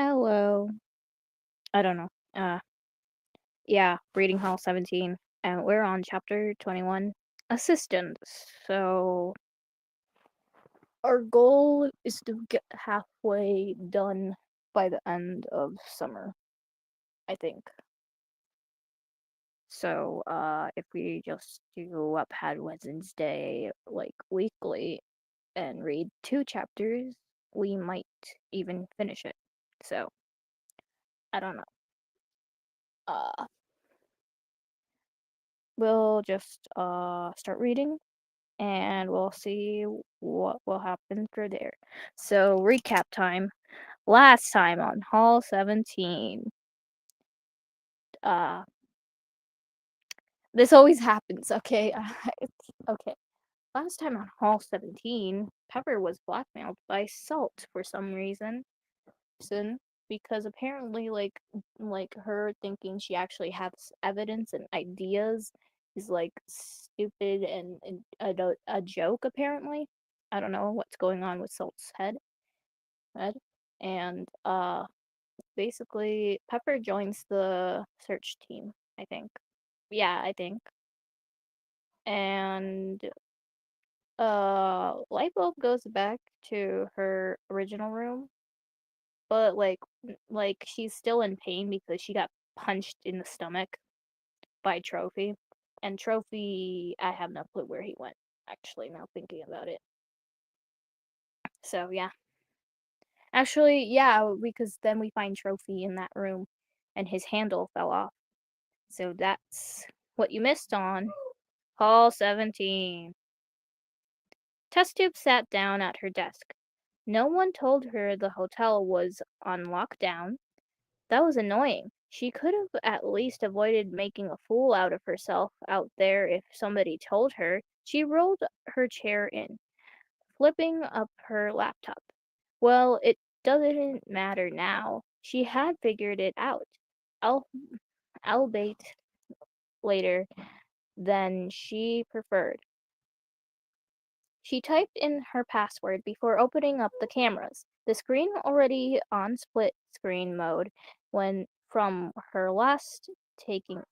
Hello. I don't know. Yeah, reading Hall 17, and we're on chapter 21, Assistant. So, our goal is to get halfway done by the end of summer, I think. So, if we just do Wattpad Wednesday, like, weekly, and read 2 chapters, we might even finish it. So, I don't know. Uh, we'll just, start reading and we'll see what will happen for there. So, recap time. Last time on Hall 17. Uh, this always happens, okay? Okay. Last time on Hall 17, Pepper was blackmailed by Salt for some reason. Because apparently, like her thinking she actually has evidence and ideas is like stupid and a joke. Apparently, I don't know what's going on with Salt's head, and basically Pepper joins the search team. I think, yeah, I think, and Lightbulb goes back to her original room, but like she's still in pain because she got punched in the stomach by Trophy. And Trophy, I have no clue where he went, actually, now thinking about it. So yeah. Actually, yeah, because then we find Trophy in that room and his handle fell off. So that's what you missed on Hall 17. Test Tube sat down at her desk. No one told her the hotel was on lockdown. That was annoying. She could have at least avoided making a fool out of herself out there if somebody told her. She rolled her chair in, flipping up her laptop. Well, it doesn't matter now. She had figured it out. Al- Albeit later than she preferred. She typed in her password before opening up the cameras. The screen already on split screen mode when from her last taking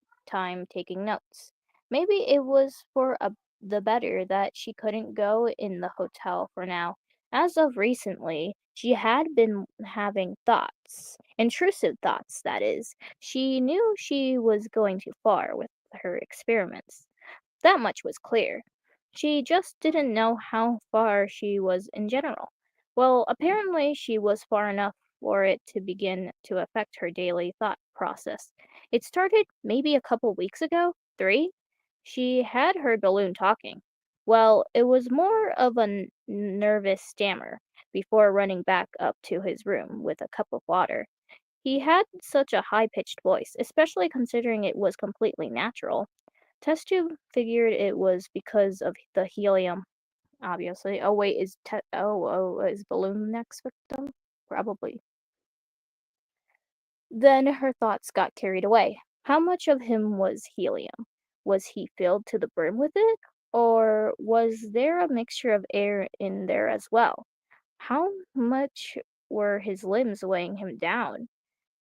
taking notes. Maybe it was for the better that she couldn't go in the hotel for now. As of recently, she had been having thoughts, intrusive thoughts, that is. She knew she was going too far with her experiments. That much was clear. She just didn't know how far she was in general. Well, apparently she was far enough for it to begin to affect her daily thought process. It started maybe a couple weeks ago, 3. She had heard Balloon talking. Well, it was more of a nervous stammer before running back up to his room with a cup of water. He had such a high-pitched voice, especially considering it was completely natural. Test tube figured it was because of the helium, obviously. Oh wait, is Balloon the next victim? Probably. Then her thoughts got carried away. How much of him was helium? Was he filled to the brim with it? Or was there a mixture of air in there as well? How much were his limbs weighing him down?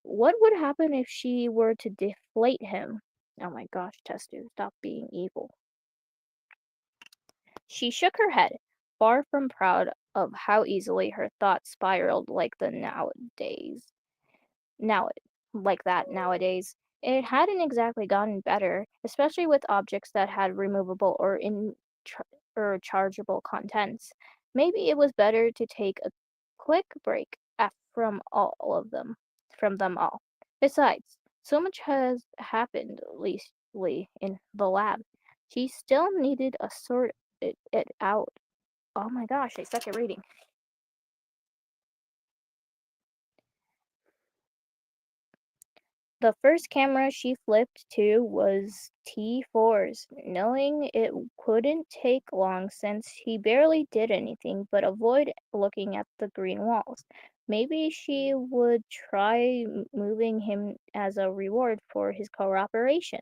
What would happen if she were to deflate him? Oh my gosh, Testu, stop being evil. She shook her head, far from proud of how easily her thoughts spiraled now like that nowadays. It hadn't exactly gotten better, especially with objects that had removable or chargeable contents. Maybe it was better to take a quick break from them all. Besides, so much has happened lately in the lab. She still needed a sort it out. Oh my gosh, I suck at reading. The first camera she flipped to was T4's, knowing it couldn't take long since he barely did anything but avoid looking at the green walls. Maybe she would try moving him as a reward for his cooperation.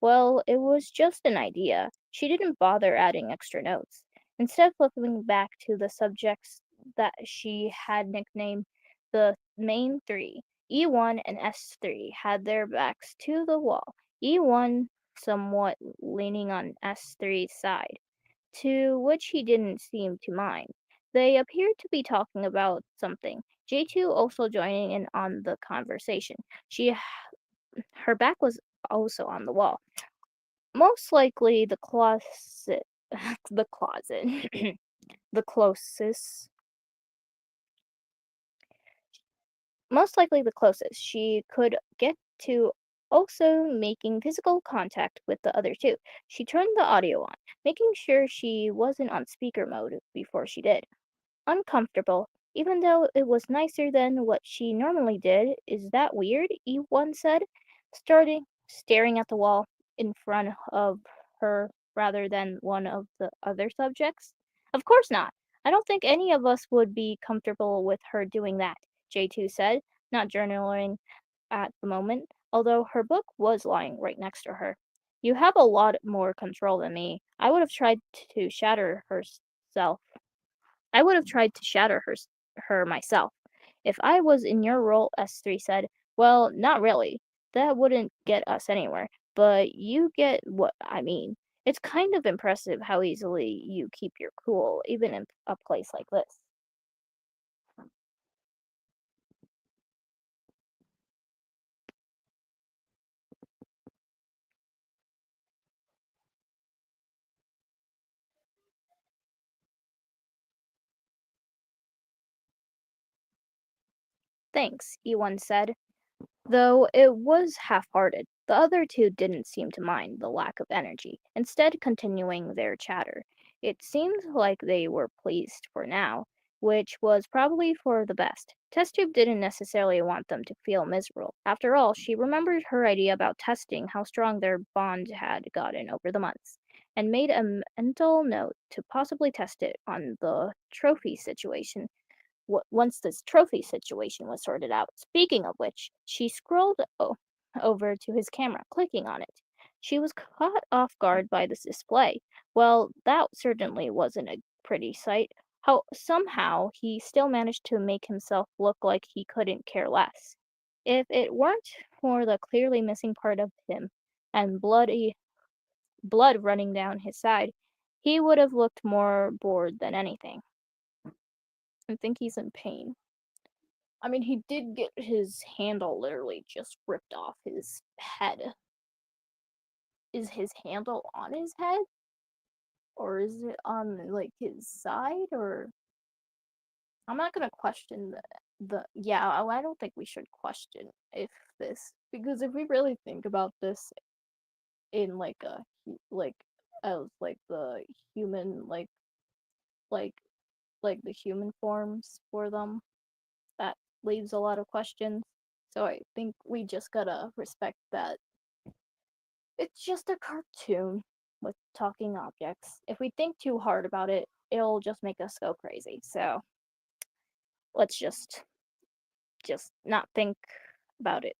Well, it was just an idea. She didn't bother adding extra notes. Instead, flipping back to the subjects that she had nicknamed the main three. E1 and S3 had their backs to the wall, E1 somewhat leaning on S3's side, to which he didn't seem to mind. They appeared to be talking about something, J2 also joining in on the conversation. Her back was also on the wall. Most likely the closet, the closet, the closest, most likely the closest she could get to also making physical contact with the other two. She turned the audio on, making sure she wasn't on speaker mode before she did. Uncomfortable, even though it was nicer than what she normally did. Is that weird? E1 said, staring at the wall in front of her rather than one of the other subjects. Of course not. I don't think any of us would be comfortable with her doing that, J2 said, not journaling at the moment, although her book was lying right next to her. You have a lot more control than me. To shatter herself I would have tried to shatter her myself. If I was in your role, S3 said, well, not really. That wouldn't get us anywhere, but you get what I mean. It's kind of impressive how easily you keep your cool, even in a place like this. Thanks, E1 said, though it was half-hearted. The other two didn't seem to mind the lack of energy, instead continuing their chatter. It seemed like they were pleased for now, which was probably for the best. Test Tube didn't necessarily want them to feel miserable. After all, she remembered her idea about testing how strong their bond had gotten over the months, and made a mental note to possibly test it on the trophy situation once this trophy situation was sorted out. Speaking of which, she scrolled over to his camera, clicking on it. She was caught off guard by this display. Well, that certainly wasn't a pretty sight. How somehow he still managed to make himself look like he couldn't care less. If it weren't for the clearly missing part of him and blood running down his side, he would have looked more bored than anything. I think he's in pain. I mean, he did get his handle literally just ripped off his head. Is his handle on his head? Or is it on, like, his side? Or. I'm not gonna question yeah, I don't think we should question if this. Because if we really think about this in, like, like, as, like, the human, like, like the human forms for them, that leaves a lot of questions. So I think we just gotta respect that it's just a cartoon with talking objects. If we think too hard about it, it'll just make us go crazy. So let's just not think about it.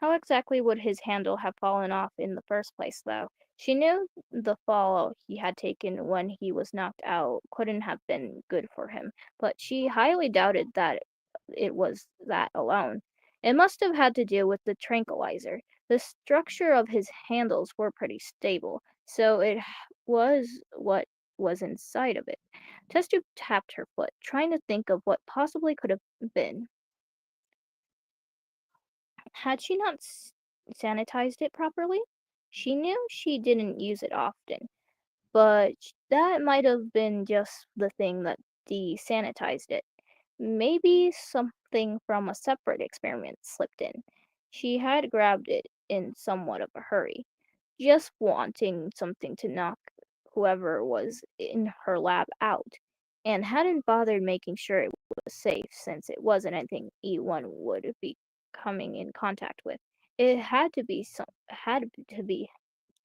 How exactly would his handle have fallen off in the first place, though? She knew the fall he had taken when he was knocked out couldn't have been good for him, but she highly doubted that it was that alone. It must have had to do with the tranquilizer. The structure of his handles were pretty stable, so was what was inside of it. Testu tapped her foot, trying to think of what possibly could have been. Had she not sanitized it properly? She knew she didn't use it often, but that might have been just the thing that desanitized it. Maybe something from a separate experiment slipped in. She had grabbed it in somewhat of a hurry, just wanting something to knock whoever was in her lab out, and hadn't bothered making sure it was safe since it wasn't anything E1 would be coming in contact with. It had to be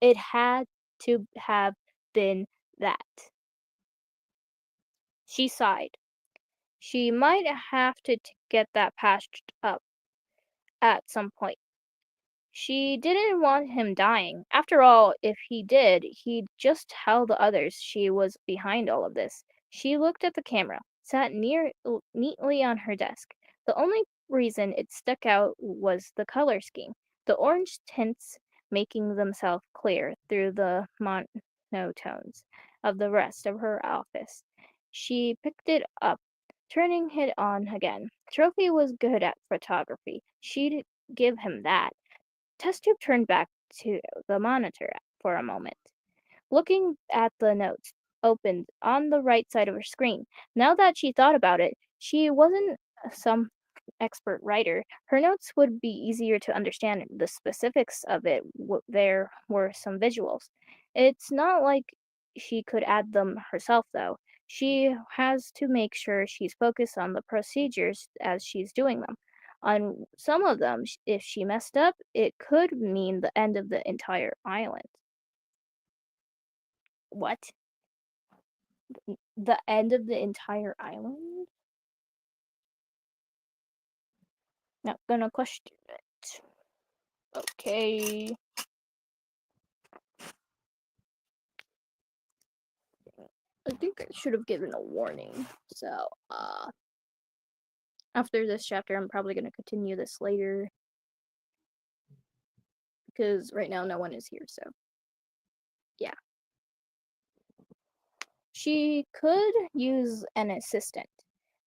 it had to have been that. She sighed. She might have to get that patched up at some point. She didn't want him dying. After all, if he did, he'd just tell the others she was behind all of this. She looked at the camera. sat neatly on her desk. The only reason it stuck out was the color scheme, the orange tints making themselves clear through the monotones of the rest of her office. She picked it up, turning it on again. Trophy was good at photography. She'd give him that. Test tube turned back to the monitor for a moment, looking at the notes opened on the right side of her screen. Now that she thought about it, she wasn't some expert writer. Her notes would be easier to understand. The specifics of it, there were some visuals. It's not like she could add them herself, though. She has to make sure she's focused on the procedures as she's doing them. On some of them, if she messed up, it could mean the end of the entire island. What? The end of the entire island? Not gonna question it. Okay. I think I should have given a warning. So, after this chapter, I'm probably gonna continue this later. Because right now no one is here, so yeah. She could use an assistant.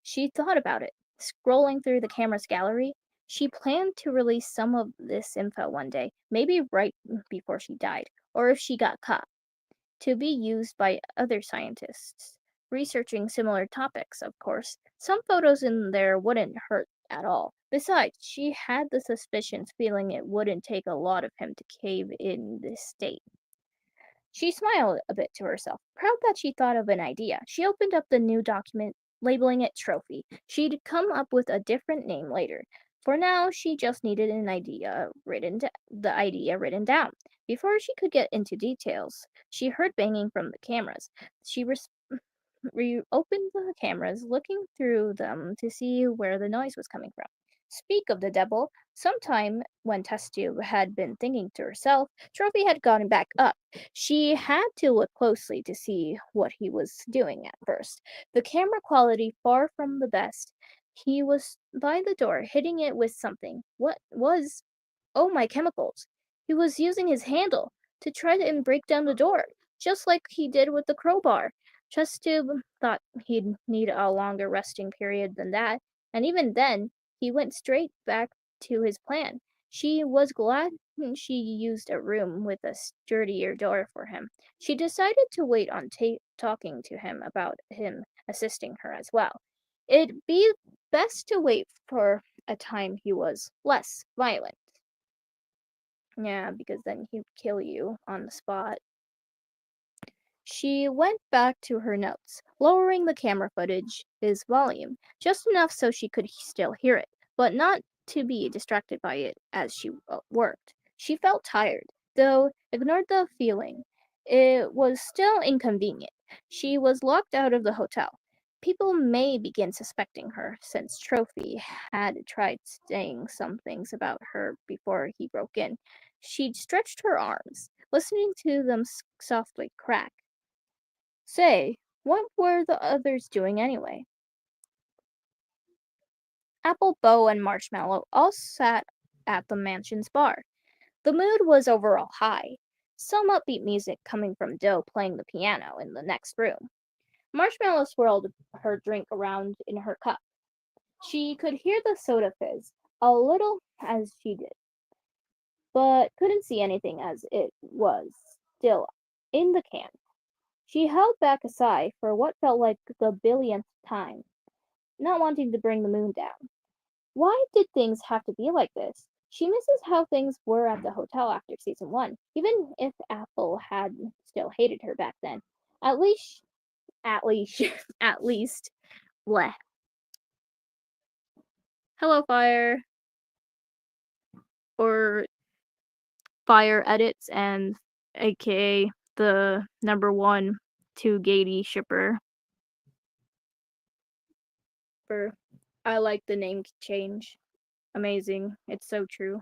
She thought about it. Scrolling through the camera's gallery, she planned to release some of this info one day, maybe right before she died, or if she got caught, to be used by other scientists researching similar topics, of course. Some photos in there wouldn't hurt at all. Besides, she had the suspicions feeling it wouldn't take a lot of him to cave in this state. She smiled a bit to herself, proud that she thought of an idea. She opened up the new document, labeling it Trophy. She'd come up with a different name later. For now, she just needed the idea written down. Before she could get into details, she heard banging from the cameras. She reopened the cameras, looking through them to see where the noise was coming from. Speak of the devil, sometime when Testube had been thinking to herself, Trophy had gotten back up. She had to look closely to see what he was doing at first. The camera quality far from the best. He was by the door, hitting it with something. What was? Oh, my chemicals. He was using his handle to try and break down the door, just like he did with the crowbar. Chesttube thought he'd need a longer resting period than that, and even then, he went straight back to his plan. She was glad she used a room with a sturdier door for him. She decided to wait on talking to him about him assisting her as well. It'd be best to wait for a time he was less violent. Yeah, because then he'd kill you on the spot. She went back to her notes, lowering the camera footage's volume just enough so she could still hear it, but not to be distracted by it as she worked. She felt tired, though ignored the feeling. It was still inconvenient. She was locked out of the hotel. People may begin suspecting her, since Trophy had tried saying some things about her before he broke in. She'd stretched her arms, listening to them softly crack. Say, what were the others doing anyway? Apple, Bo, and Marshmallow all sat at the mansion's bar. The mood was overall high, some upbeat music coming from Doe playing the piano in the next room. Marshmallow swirled her drink around in her cup. She could hear the soda fizz, a little as she did, but couldn't see anything as it was still in the can. She held back a sigh for what felt like the billionth time, not wanting to bring the moon down. Why did things have to be like this? She misses how things were at the hotel after season one, even if Apple had still hated her back then. At least, at least, at least, bleh. Hello, Fire, or Fire Edits, and aka the number one to Gatey shipper. I like the name change. Amazing. It's so true.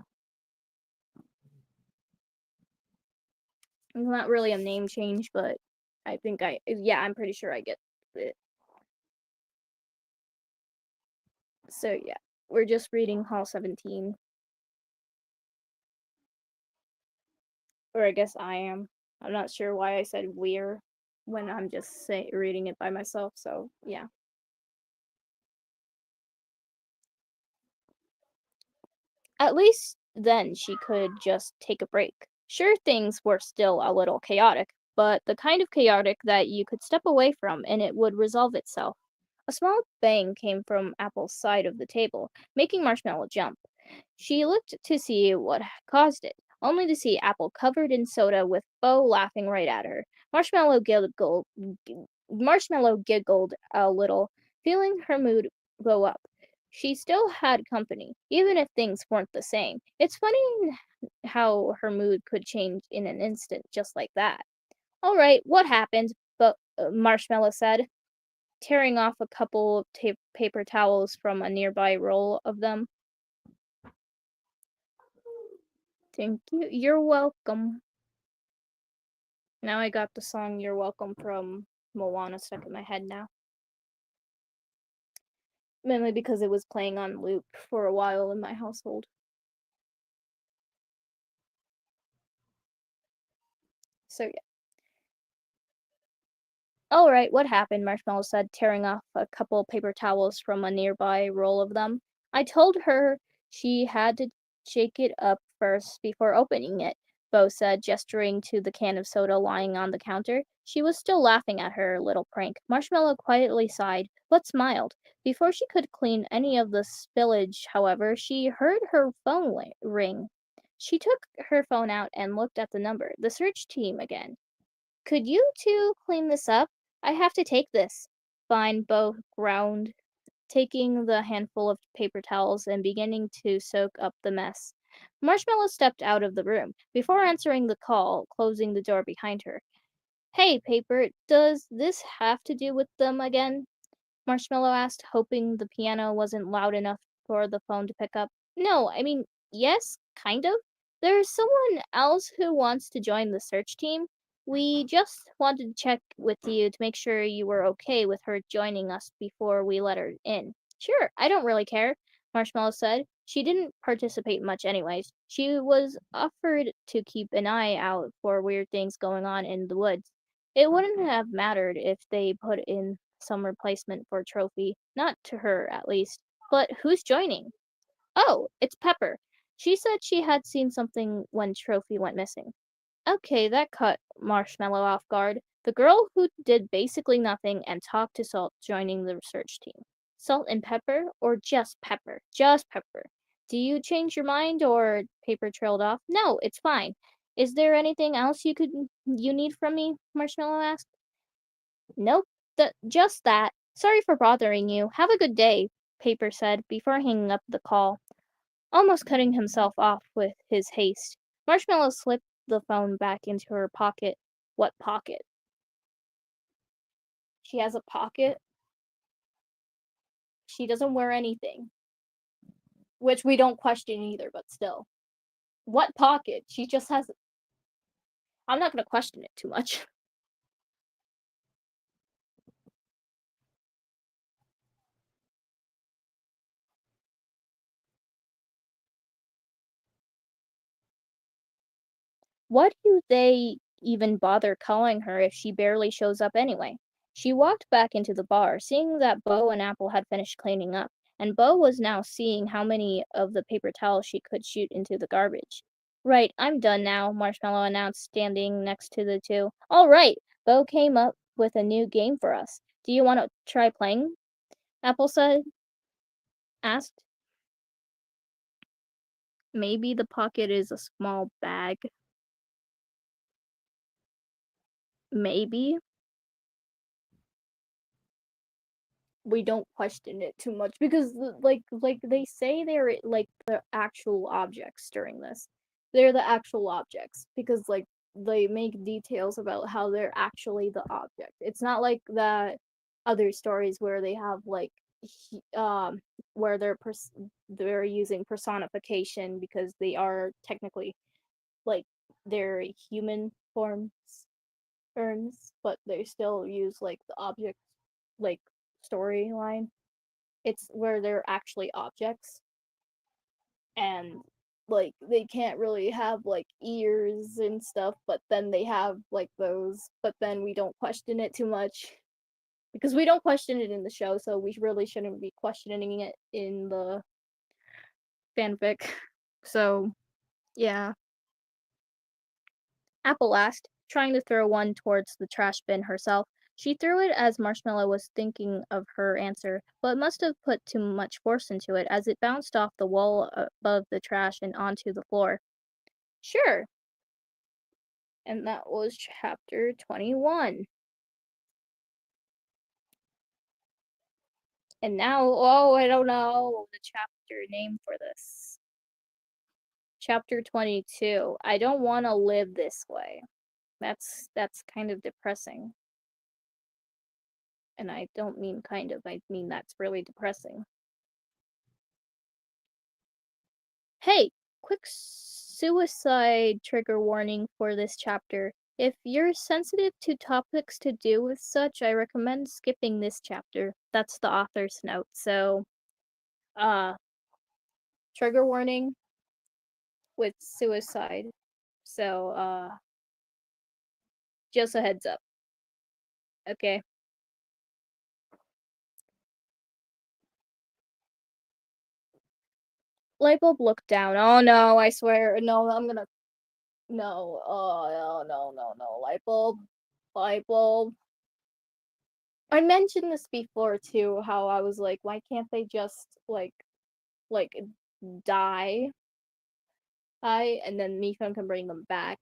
It's not really a name change, but I'm pretty sure I get it. So yeah, we're just reading Hall 17. Or I guess I am. I'm not sure why I said we're when I'm just reading it by myself, so yeah. At least then she could just take a break. Sure, things were still a little chaotic, but the kind of chaotic that you could step away from and it would resolve itself. A small bang came from Apple's side of the table, making Marshmallow jump. She looked to see what caused it, only to see Apple covered in soda with Bo laughing right at her. Marshmallow giggled a little, feeling her mood go up. She still had company, even if things weren't the same. It's funny how her mood could change in an instant, just like that. All right, what happened? But Marshmallow said, tearing off a couple of paper towels from a nearby roll of them. Thank you. You're welcome. Now I got the song You're Welcome from Moana stuck in my head now. Mainly because it was playing on loop for a while in my household. So yeah. All right, what happened? Marshmallow said, tearing off a couple paper towels from a nearby roll of them. I told her she had to shake it up first before opening it, Bo said, gesturing to the can of soda lying on the counter. She was still laughing at her little prank. Marshmallow quietly sighed, but smiled. Before she could clean any of the spillage, however, she heard her phone ring. She took her phone out and looked at the number. The search team again. Could you two clean this up? I have to take this. Fine, Bo groaned, taking the handful of paper towels and beginning to soak up the mess. Marshmallow stepped out of the room, before answering the call, closing the door behind her. Hey, Paper, does this have to do with them again? Marshmallow asked, hoping the piano wasn't loud enough for the phone to pick up. No, I mean, yes, kind of. There's someone else who wants to join the search team. We just wanted to check with you to make sure you were okay with her joining us before we let her in. Sure, I don't really care, Marshmallow said. She didn't participate much anyways. She was offered to keep an eye out for weird things going on in the woods. It wouldn't have mattered if they put in some replacement for Trophy, not to her at least. But who's joining? Oh, it's Pepper. She said she had seen something when Trophy went missing. Okay, that caught Marshmallow off guard. The girl who did basically nothing and talked to Salt joining the research team. Salt and Pepper, or just Pepper? Just Pepper. Do you change your mind, or Paper trailed off? No, it's fine. Is there anything else you need from me? Marshmallow asked. Nope, just that. Sorry for bothering you. Have a good day, Paper said before hanging up the call, almost cutting himself off with his haste. Marshmallow slipped the phone back into her pocket. What pocket? She has a pocket? She doesn't wear anything. Which we don't question either, but still. What pocket? She just has. I'm not gonna question it too much. What do they even bother calling her if she barely shows up anyway? She walked back into the bar, seeing that Bo and Apple had finished cleaning up, and Bo was now seeing how many of the paper towels she could shoot into the garbage. Right, I'm done now, Marshmallow announced, standing next to the two. All right, Bo came up with a new game for us. Do you want to try playing? Apple said, asked. Maybe the pocket is a small bag. Maybe. We don't question it too much because like they say they're like the actual objects during this. They're the actual objects because like they make details about how they're actually the object. It's not like the other stories where they have like where they're using personification because they are technically like they're human forms, but they still use like the object like storyline. It's where they're actually objects, and like they can't really have like ears and stuff, but then they have like those, but then we don't question it too much because we don't question it in the show, so we really shouldn't be questioning it in the fanfic. So, yeah. Apple asked, trying to throw one towards the trash bin herself. She threw it as Marshmallow was thinking of her answer, but must have put too much force into it as it bounced off the wall above the trash and onto the floor. Sure. And that was chapter 21. And now, oh, I don't know the chapter name for this. Chapter 22. I don't want to live this way. That's kind of depressing. And I don't mean kind of, I mean that's really depressing. Hey, quick suicide trigger warning for this chapter. If you're sensitive to topics to do with such, I recommend skipping this chapter. That's the author's note. So, uh, trigger warning with suicide. So, just a heads up. Okay. Lightbulb looked down. Oh no, I swear. No, I'm gonna. No. Oh, no. Lightbulb. Lightbulb. I mentioned this before too, how I was like, why can't they just like die? And then Mifun can bring them back.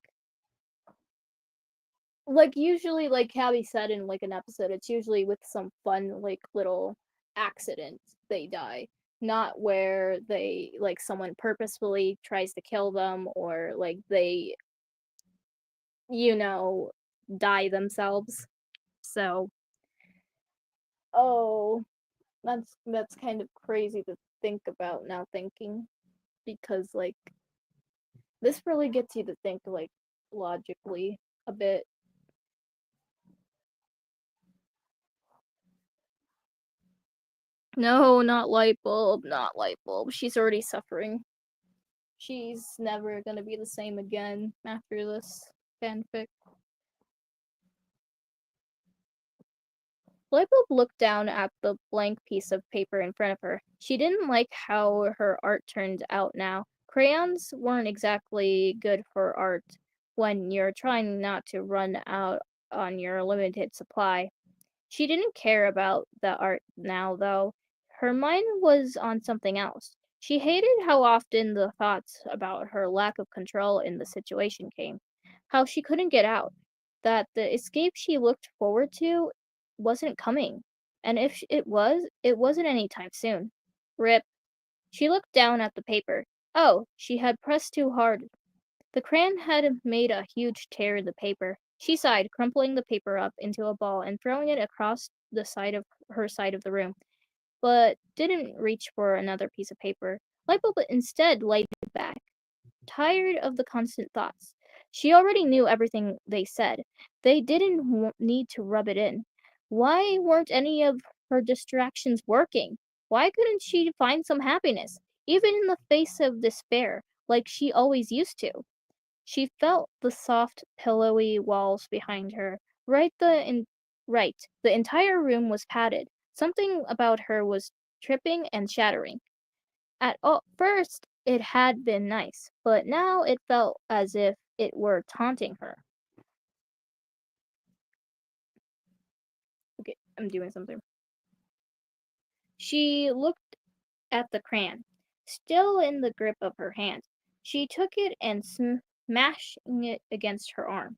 Like usually, like Cabby said in like an episode, it's usually with some fun like little accident they die. Not where they like someone purposefully tries to kill them or like they you know die themselves. So oh that's kind of crazy to think about now thinking because like this really gets you to think like logically a bit. No, not Lightbulb, not Lightbulb. She's already suffering. She's never gonna be the same again after this fanfic. Lightbulb looked down at the blank piece of paper in front of her. She didn't like how her art turned out now. Crayons weren't exactly good for art when you're trying not to run out on your limited supply. She didn't care about the art now, though. Her mind was on something else. She hated how often the thoughts about her lack of control in the situation came, how she couldn't get out, that the escape she looked forward to wasn't coming, and if it wasn't any time soon. Rip. She looked down at the paper. Oh, she had pressed too hard. The crayon had made a huge tear in the paper. She sighed, crumpling the paper up into a ball and throwing it across the side of her side of the room, but didn't reach for another piece of paper. Lightbulb instead lighted back, tired of the constant thoughts. She already knew everything they said. They didn't need to rub it in. Why weren't any of her distractions working? Why couldn't she find some happiness, even in the face of despair, like she always used to? She felt the soft, pillowy walls behind her. Right, the entire room was padded. Something about her was tripping and shattering. First, it had been nice, but now it felt as if it were taunting her. Okay, I'm doing something. She looked at the crayon, still in the grip of her hand. She took it and smashing it against her arm.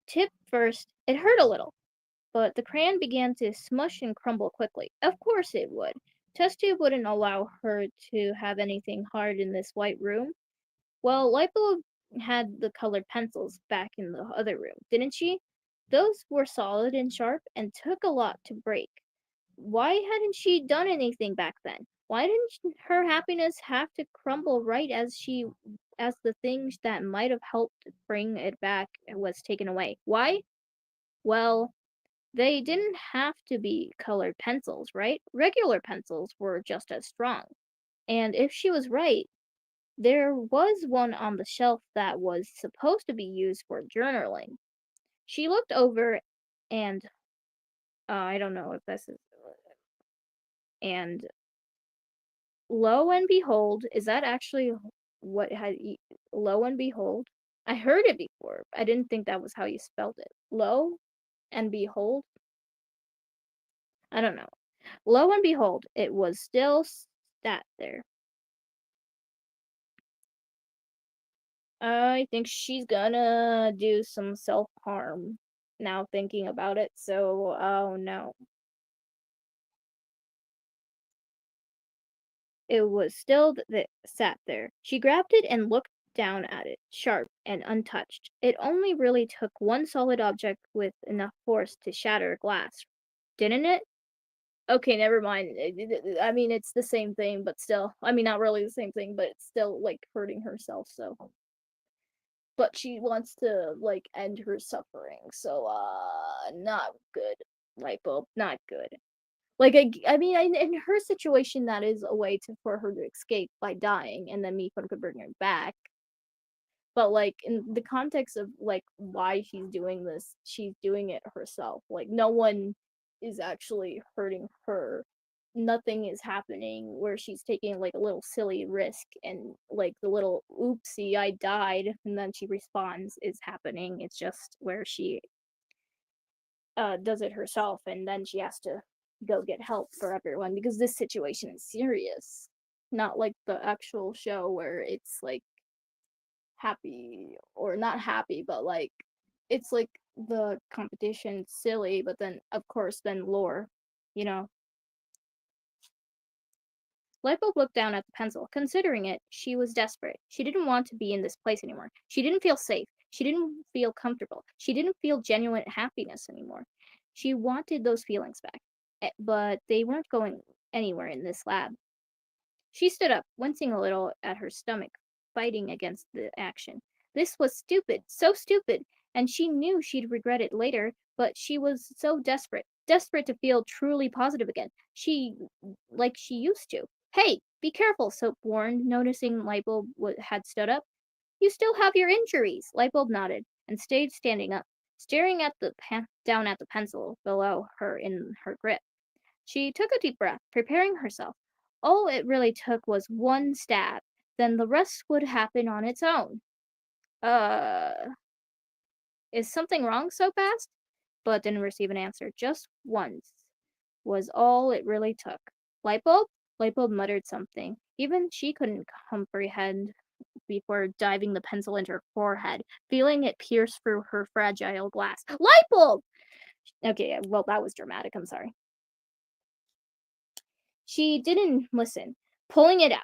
Tip first, it hurt a little, but the crayon began to smush and crumble quickly. Of course it would. Test tube wouldn't allow her to have anything hard in this white room. Well, Lightbulb had the colored pencils back in the other room, didn't she? Those were solid and sharp and took a lot to break. Why hadn't she done anything back then? Why didn't her happiness have to crumble right as the things that might have helped bring it back was taken away? Why? Well, They didn't have to be colored pencils, right? Regular pencils were just as strong. And if she was right, there was one on the shelf that was supposed to be used for journaling. She looked over and I don't know if this is and lo and behold, is that actually what lo and behold? I heard it before. I didn't think that was how you spelled it. Lo and behold? I don't know. Lo and behold, it was still sat there. I think she's gonna do some self-harm now thinking about it, so oh no. It was still sat there. She grabbed it and looked down at it, sharp and untouched. It only really took one solid object with enough force to shatter glass, didn't it? Okay, never mind. I mean, it's the same thing, but still. I mean, not really the same thing, but it's still like hurting herself, so. But she wants to like end her suffering, so not good. Light bulb, not good. Like I mean, in her situation, that is a way to for her to escape by dying, and then Mifune could bring her back. But like in the context of like why she's doing this, she's doing it herself. Like no one is actually hurting her. Nothing is happening where she's taking like a little silly risk and like the little oopsie I died and then she responds is happening. It's just where she does it herself and then she has to go get help for everyone because this situation is serious. Not like the actual show where it's like happy or not happy, but like it's like the competition silly, but then of course then lore, you know. Lightbulb looked down at the pencil. Considering it, she was desperate. She didn't want to be in this place anymore. She didn't feel safe. She didn't feel comfortable. She didn't feel genuine happiness anymore. She wanted those feelings back, but they weren't going anywhere in this lab. She stood up, wincing a little at her stomach, fighting against the action. This was stupid, so stupid, and she knew she'd regret it later, but she was so desperate, desperate to feel truly positive again. Like she used to. Hey, be careful, Soap warned, noticing Lightbulb had stood up. You still have your injuries. Lightbulb nodded and stayed standing up, staring at down at the pencil below her in her grip. She took a deep breath, preparing herself. All it really took was one stab, then the rest would happen on its own. Uh, is something wrong? Soap asked, but didn't receive an answer. Just once was all it really took. Lightbulb? Lightbulb muttered something. Even she couldn't comprehend before diving the pencil into her forehead, feeling it pierce through her fragile glass. Lightbulb! Okay, well, that was dramatic. I'm sorry. She didn't listen, pulling it out,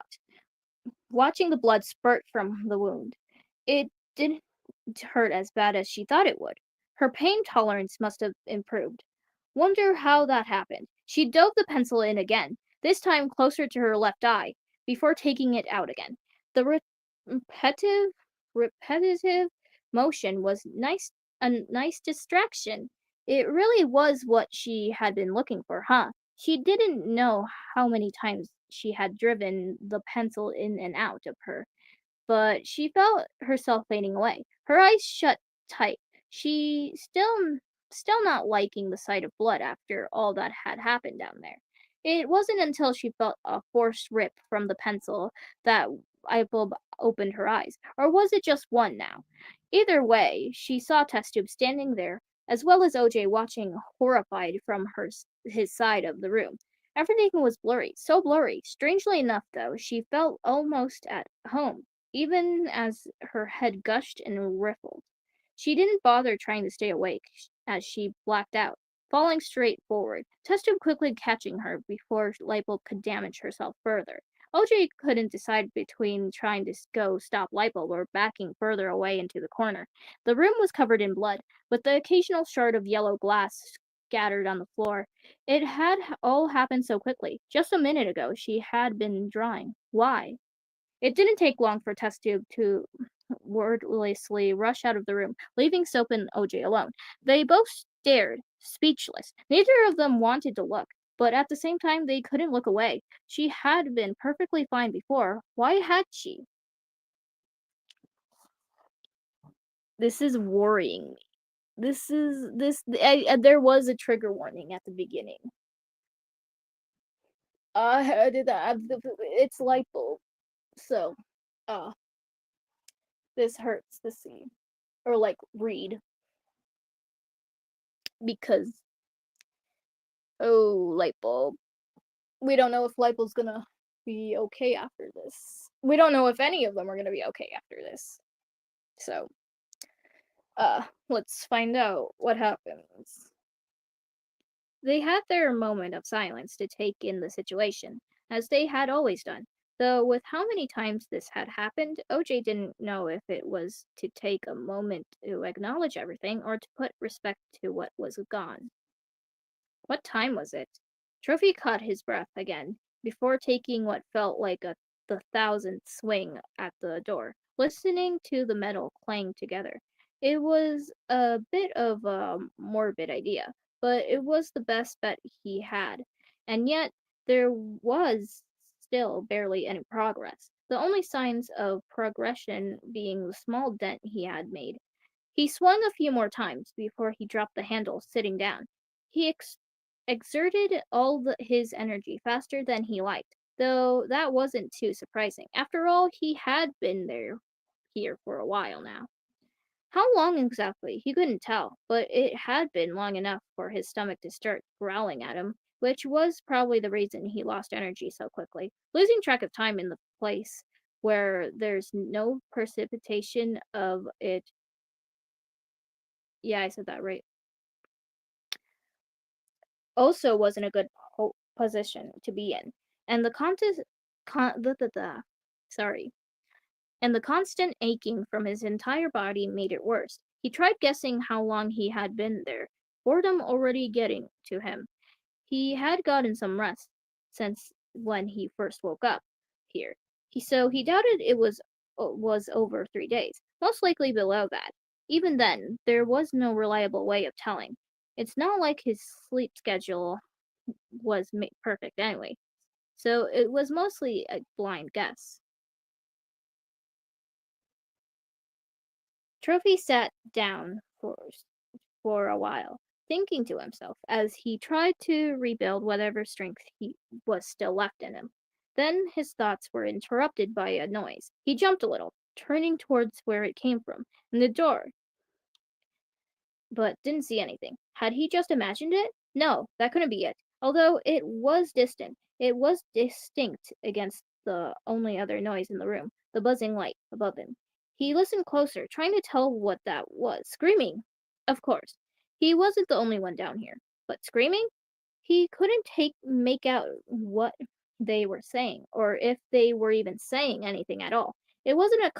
watching the blood spurt from the wound. It didn't hurt as bad as she thought it would. Her pain tolerance must have improved. Wonder how that happened. She dove the pencil in again, this time closer to her left eye, before taking it out again. The repetitive, repetitive motion was a nice distraction. It really was what she had been looking for, huh? She didn't know how many times she had driven the pencil in and out of her, but she felt herself fading away. Her eyes shut tight. She still not liking the sight of blood after all that had happened down there. It wasn't until she felt a forced rip from the pencil that Eyebulb opened her eyes. Or was it just one now? Either way, she saw Test Tube standing there, as well as OJ watching horrified from his side of the room. Everything was blurry, so blurry. Strangely enough, though, she felt almost at home even as her head gushed and riffled. She didn't bother trying to stay awake as she blacked out, falling straight forward, Testube quickly catching her before Lightbulb could damage herself further. OJ couldn't decide between trying to go stop Lightbulb or backing further away into the corner. The room was covered in blood, with the occasional shard of yellow glass scattered on the floor. It had all happened so quickly. Just a minute ago, she had been drawing. Why? It didn't take long for Test Tube to wordlessly rush out of the room, leaving Soap and OJ alone. They both stared, speechless. Neither of them wanted to look, but at the same time, they couldn't look away. She had been perfectly fine before. Why had she? This is worrying me. There was a trigger warning at the beginning. It's light bulb. So, uh, this hurts to see. Or, like, read. Because, oh, light bulb. We don't know if light bulb's gonna be okay after this. We don't know if any of them are gonna be okay after this. So, let's find out what happens. They had their moment of silence to take in the situation, as they had always done. Though with how many times this had happened, OJ didn't know if it was to take a moment to acknowledge everything or to put respect to what was gone. What time was it? Trophy caught his breath again, before taking what felt like the thousandth swing at the door, listening to the metal clang together. It was a bit of a morbid idea, but it was the best bet he had, and yet there was still barely any progress, the only signs of progression being the small dent he had made. He swung a few more times before he dropped the handle, sitting down. He exerted his energy faster than he liked, though that wasn't too surprising. After all, he had been here for a while now. How long exactly, he couldn't tell, but it had been long enough for his stomach to start growling at him, which was probably the reason he lost energy so quickly. Losing track of time in the place where there's no precipitation of it. Yeah, I said that right. Also wasn't a good position to be in, and the contest, sorry, and the constant aching from his entire body made it worse. He tried guessing how long he had been there, boredom already getting to him. He had gotten some rest since when he first woke up here. So he doubted it was over 3 days, most likely below that. Even then, there was no reliable way of telling. It's not like his sleep schedule was perfect anyway, so it was mostly a blind guess. Trophy sat down for a while, thinking to himself as he tried to rebuild whatever strength he was still left in him. Then his thoughts were interrupted by a noise. He jumped a little, turning towards where it came from, and the door, but didn't see anything. Had he just imagined it? No, that couldn't be it. Although it was distant, it was distinct against the only other noise in the room, the buzzing light above him. He listened closer, trying to tell what that was. Screaming! Of course. He wasn't the only one down here. But screaming? He couldn't make out what they were saying, or if they were even saying anything at all. It wasn't a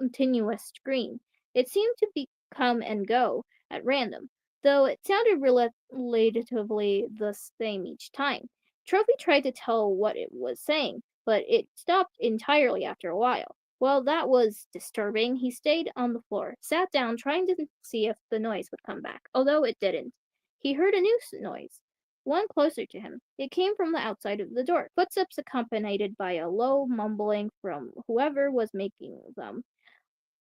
continuous scream. It seemed to come and go at random, though it sounded relatively the same each time. Trophy tried to tell what it was saying, but it stopped entirely after a while. Well, that was disturbing. He stayed on the floor, sat down, trying to see if the noise would come back, although it didn't. He heard a new noise, one closer to him. It came from the outside of the door, footsteps accompanied by a low mumbling from whoever was making them.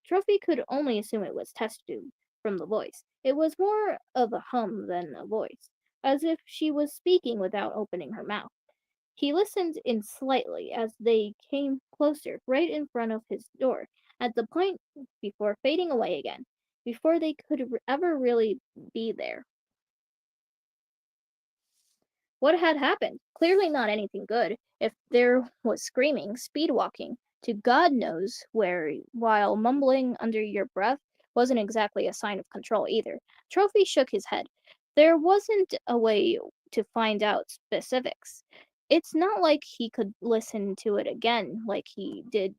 Trophy could only assume it was test tube from the voice. It was more of a hum than a voice, as if she was speaking without opening her mouth. He listened in slightly as they came closer, right in front of his door, at the point before fading away again, before they could ever really be there. What had happened? Clearly not anything good, if there was screaming, speed walking, to God knows where, while mumbling under your breath wasn't exactly a sign of control either. Trophy shook his head. There wasn't a way to find out specifics. It's not like he could listen to it again like he did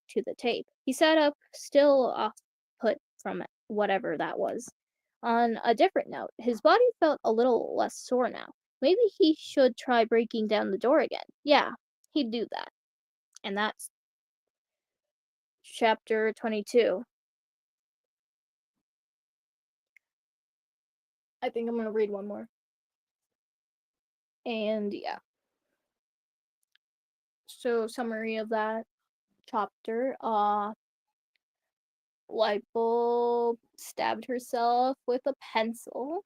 to the tape. He sat up, still off put from whatever that was. On a different note, his body felt a little less sore now. Maybe he should try breaking down the door again. Yeah, he'd do that. And that's chapter 22. I think I'm gonna read one more. And yeah. So summary of that chapter. Light bulb stabbed herself with a pencil.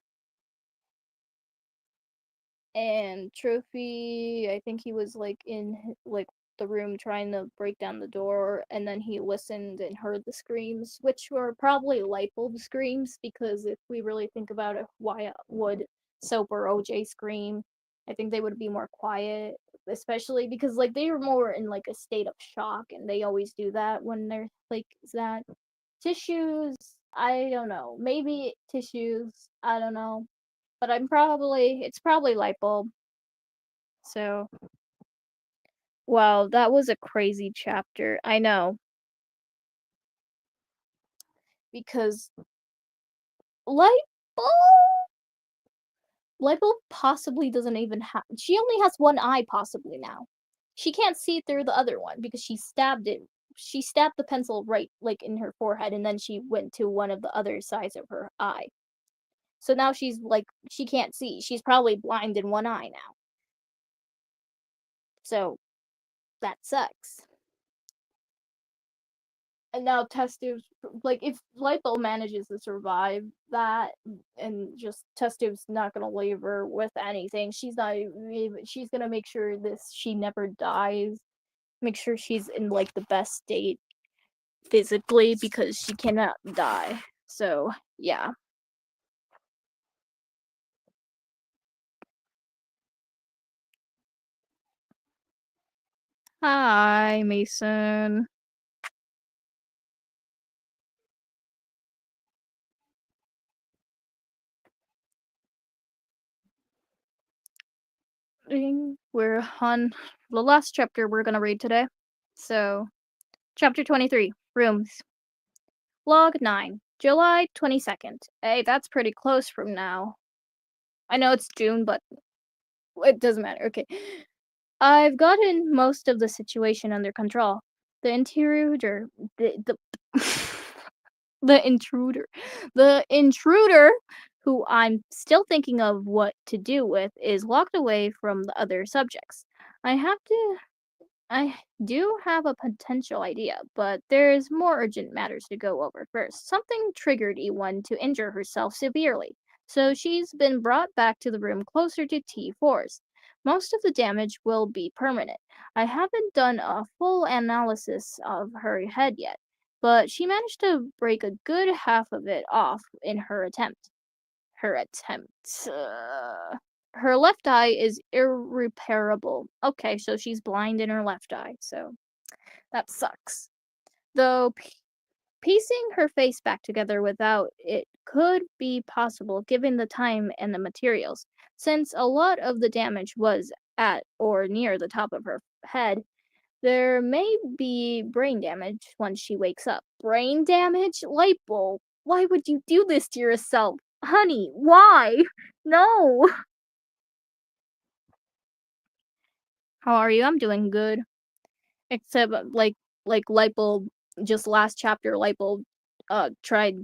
And Trophy, I think he was like in like the room trying to break down the door, and then he listened and heard the screams, which were probably light bulb screams, because if we really think about it, why would Soap or OJ scream? I think they would be more quiet, especially because like they were more in like a state of shock, and they always do that when they're like that. Tissues, I don't know. Maybe tissues, I don't know. But it's probably light bulb. So, wow, that was a crazy chapter. I know, because light bulb, light bulb possibly doesn't even have. She only has one eye, possibly now. She can't see through the other one because she stabbed it. She stabbed the pencil right, like in her forehead, and then she went to one of the other sides of her eye. So now she's like, she can't see. She's probably blind in one eye now. So that sucks. And now test tubes, like if lipo manages to survive that, and just test tubes not gonna leave her with anything. She's not even, she's gonna make sure this she never dies, make sure she's in like the best state physically because she cannot die. So yeah. Hi, Mason. We're on the last chapter we're gonna read today. So chapter 23, rooms. Log 9, July 22nd. Hey, that's pretty close from now. I know it's June, but it doesn't matter. Okay. I've gotten most of the situation under control. The intruder, the the intruder, the intruder, who I'm still thinking of what to do with, is locked away from the other subjects. I have to I do have a potential idea, but there's more urgent matters to go over first. Something triggered E1 to injure herself severely, so she's been brought back to the room closer to T4's. Most of the damage will be permanent. I haven't done a full analysis of her head yet, but she managed to break a good half of it off in her attempt. Her attempt. Her left eye is irreparable. Okay, so she's blind in her left eye, so that sucks. Though piecing her face back together without it could be possible given the time and the materials, since a lot of the damage was at or near the top of her head. There may be brain damage once she wakes up. Brain damage? Light bulb. Why would you do this to yourself? Honey, why? No. How are you? I'm doing good. Except like Lightbulb, just last chapter Lightbulb tried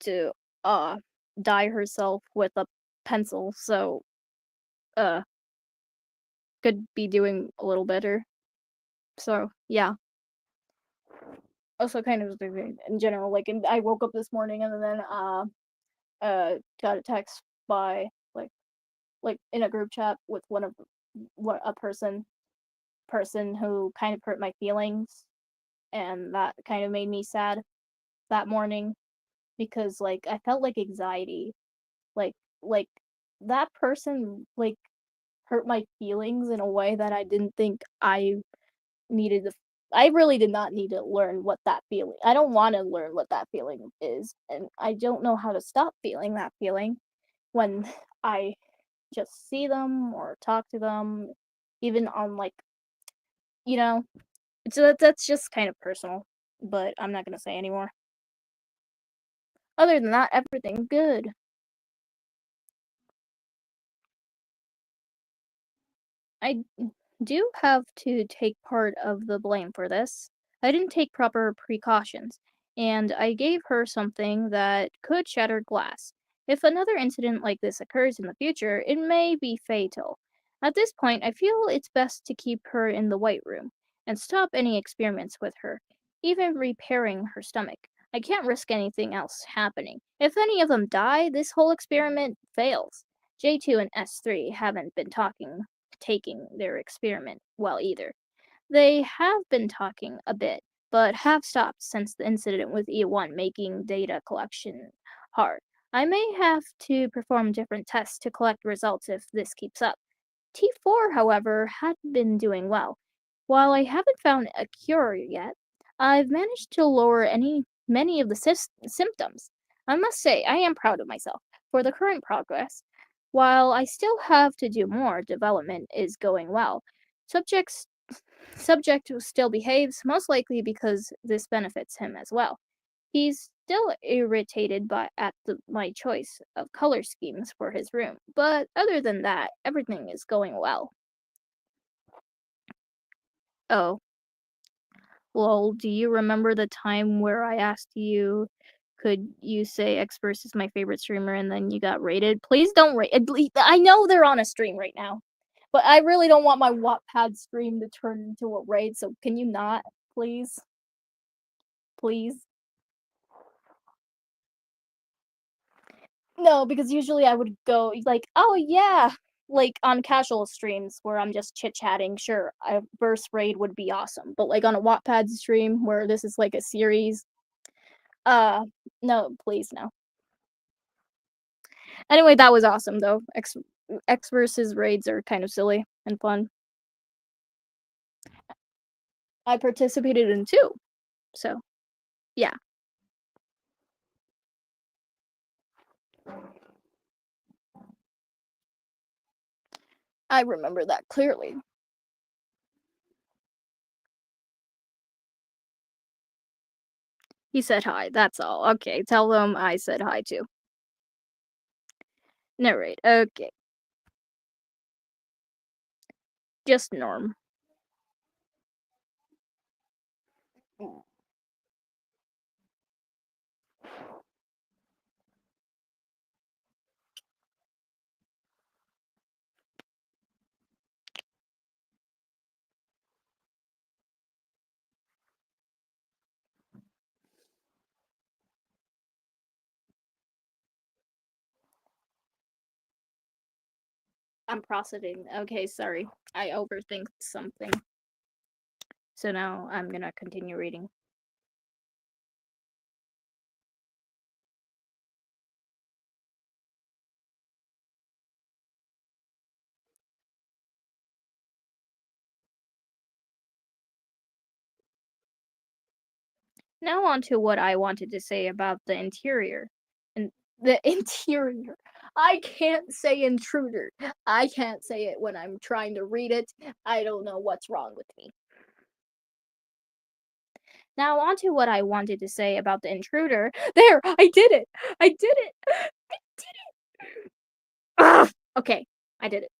to uh dye herself with a pencil, so uh could be doing a little better. So yeah. Also kind of in general, like I woke up this morning and then got a text by like in a group chat with one of what a person who kind of hurt my feelings, and that kind of made me sad that morning because like I felt like anxiety, like that person like hurt my feelings in a way that I didn't think I needed to. I really did not need to learn what that feeling. I don't want to learn what that feeling is, and I don't know how to stop feeling that feeling when I just see them or talk to them, even on like you know. So that's just kind of personal, but I'm not gonna say anymore. Other than that, everything's good. I do have to take part of the blame for this. I didn't take proper precautions, and I gave her something that could shatter glass. If another incident like this occurs in the future, it may be fatal. At this point, I feel it's best to keep her in the White Room and stop any experiments with her, even repairing her stomach. I can't risk anything else happening. If any of them die, this whole experiment fails. J2 and S3 haven't been taking their experiment well either. They have been talking a bit, but have stopped since the incident with E1 making data collection hard. I may have to perform different tests to collect results if this keeps up. T4, however, had been doing well. While I haven't found a cure yet, I've managed to lower many of the symptoms. I must say, I am proud of myself for the current progress. While I still have to do more, development is going well. Subjects Subject still behaves, most likely because this benefits him as well. He's still irritated at my choice of color schemes for his room, but other than that, everything is going well. Oh, well, do you remember the time where I asked you, could you say Xverse is my favorite streamer, and then you got rated? Please don't rate. I know they're on a stream right now, but I really don't want my Wattpad stream to turn into a raid, so can you not, please? Please? No, because usually I would go like, "Oh, yeah," like, on casual streams where I'm just chit-chatting, sure, a verse raid would be awesome, but, like, on a Wattpad stream where this is, like, a series, uh, no, please, no. Anyway, that was awesome, though. X versus raids are kind of silly and fun. I participated in 2, so, yeah, I remember that clearly. He said hi, that's all. Okay, tell them I said hi too. Narrate, okay, just Norm. I'm processing. Okay, sorry. I overthink something. So now I'm gonna continue reading. Now on to what I wanted to say about the interior. And the interior. I can't say intruder. I can't say it when I'm trying to read it. I don't know what's wrong with me. Now on to what I wanted to say about the intruder. There, I did it. I did it. I did it. Ugh. Okay, I did it.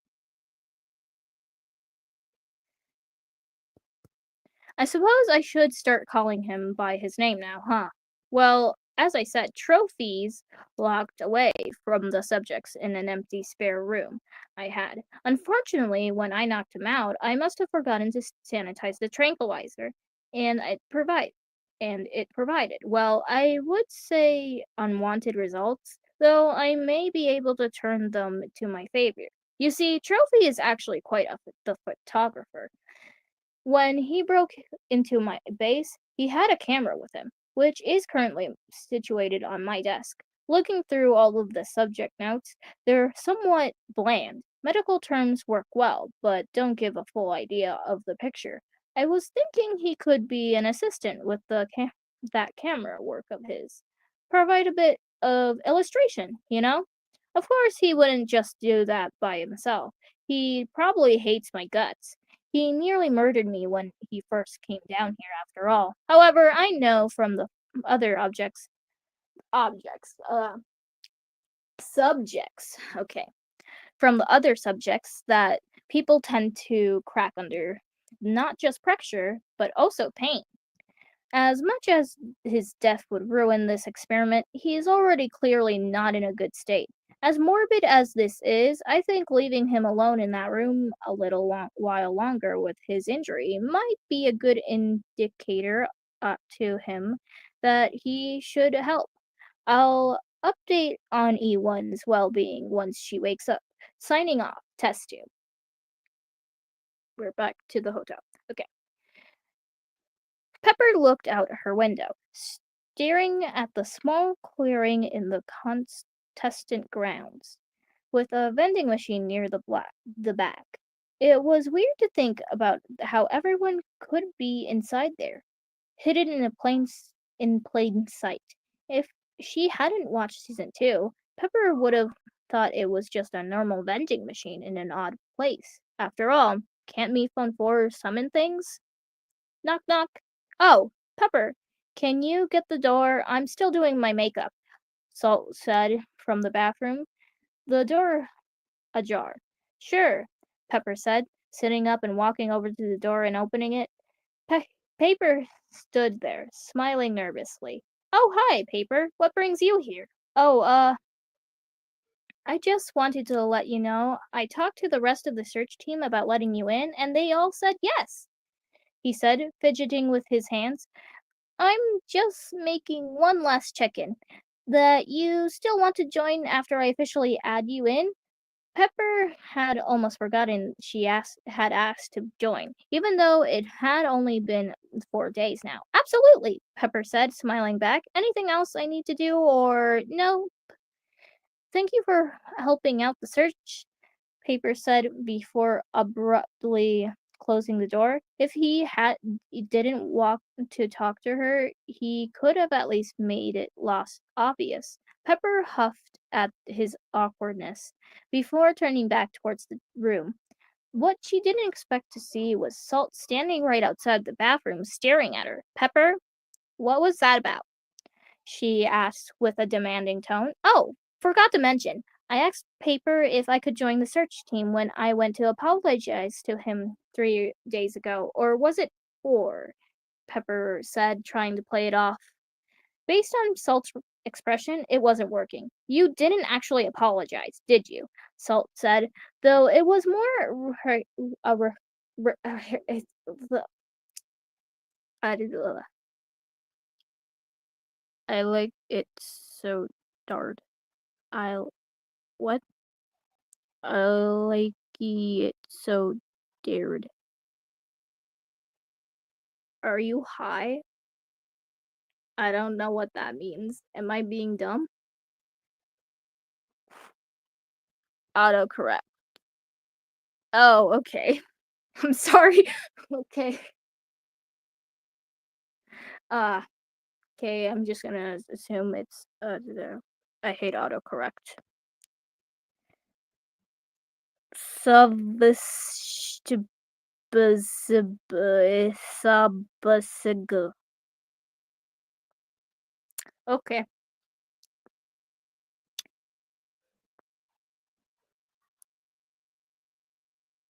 I suppose I should start calling him by his name now, huh? Well, as I said, trophies locked away from the subjects in an empty spare room I had. Unfortunately, when I knocked him out, I must have forgotten to sanitize the tranquilizer, and it provided. Well, I would say unwanted results, though I may be able to turn them to my favor. You see, Trophy is actually quite the photographer. When he broke into my base, he had a camera with him, which is currently situated on my desk. Looking through all of the subject notes, they're somewhat bland. Medical terms work well, but don't give a full idea of the picture. I was thinking he could be an assistant with that camera work of his. Provide a bit of illustration, you know? Of course, he wouldn't just do that by himself. He probably hates my guts. He nearly murdered me when he first came down here, after all. However, I know from the other objects, subjects, okay, from the other subjects that people tend to crack under not just pressure, but also pain. As much as his death would ruin this experiment, he is already clearly not in a good state. As morbid as this is, I think leaving him alone in that room a little while longer with his injury might be a good indicator to him that he should help. I'll update on E1's well-being once she wakes up. Signing off. Test tube. We're back to the hotel. Okay. Pepper looked out her window, staring at the small clearing in the contestant grounds, with a vending machine near the back. It was weird to think about how everyone could be inside there, hidden in plain sight. If she hadn't watched season 2, Pepper would have thought it was just a normal vending machine in an odd place. After all, can't Me Phone 4 summon things? Knock knock. Oh, Pepper, can you get the door? I'm still doing my makeup, Salt said from the bathroom, the door ajar. Sure, Pepper said, sitting up and walking over to the door and opening it. Paper stood there, smiling nervously. Oh, hi, Paper. What brings you here? Oh, I just wanted to let you know I talked to the rest of the search team about letting you in, and they all said yes, he said, fidgeting with his hands. I'm just making one last check-in. That you still want to join after I officially add you in? Pepper had almost forgotten had asked to join, even though it had only been 4 days now. Absolutely, Pepper said, smiling back. Anything else I need to do, or no? Thank you for helping out the search, Paper said before abruptly closing the door. If he didn't walk to talk to her, he could have at least made it lost obvious. Pepper huffed at his awkwardness before turning back towards the room. What she didn't expect to see was Salt standing right outside the bathroom staring at her. Pepper, what was that about? She asked with a demanding tone. Oh, forgot to mention. I asked Paper if I could join the search team when I went to apologize to him 3 days ago. Or was it 4? Pepper said, trying to play it off. Based on Salt's expression, it wasn't working. You didn't actually apologize, did you? Salt said, though it was more I like it so dark. I what? I like it so dared. Are you high? I don't know what that means. Am I being dumb? Autocorrect. Oh, okay. I'm sorry. Okay. Uh, okay, I'm just gonna assume it's I hate autocorrect. Subvestibusibusabusig. Okay.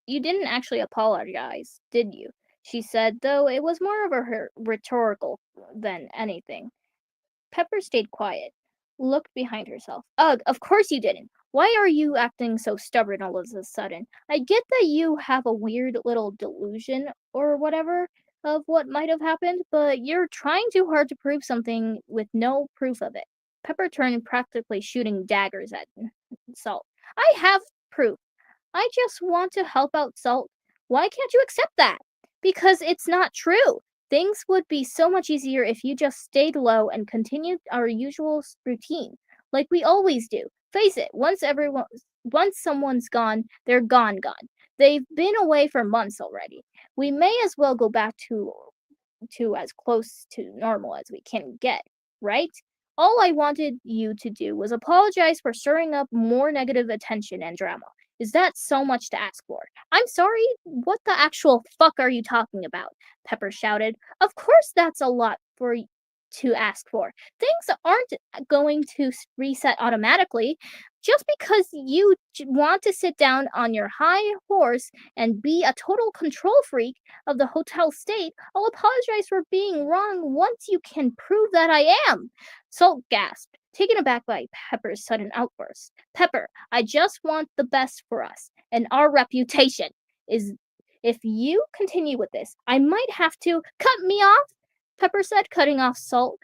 You didn't actually apologize, did you? She said, though it was more of a rhetorical than anything. Pepper stayed quiet, looked behind herself. Ugh, of course you didn't. Why are you acting so stubborn all of a sudden? I get that you have a weird little delusion or whatever of what might have happened, but you're trying too hard to prove something with no proof of it. Pepper turned, practically shooting daggers at Salt. I have proof. I just want to help out Salt. Why can't you accept that? Because it's not true. Things would be so much easier if you just stayed low and continued our usual routine, like we always do. Face it, once someone's gone, they're gone. They've been away for months already. We may as well go back to as close to normal as we can get, right? All I wanted you to do was apologize for stirring up more negative attention and drama. Is that so much to ask for? I'm sorry? What the actual fuck are you talking about? Pepper shouted. Of course that's a lot to ask for. Things aren't going to reset automatically. Just because you want to sit down on your high horse and be a total control freak of the hotel state, I'll apologize for being wrong once you can prove that I am. Salt gasped, taken aback by Pepper's sudden outburst. Pepper, I just want the best for us and our reputation. Is if you continue with this, I might have to cut me off, Pepper said, cutting off Salt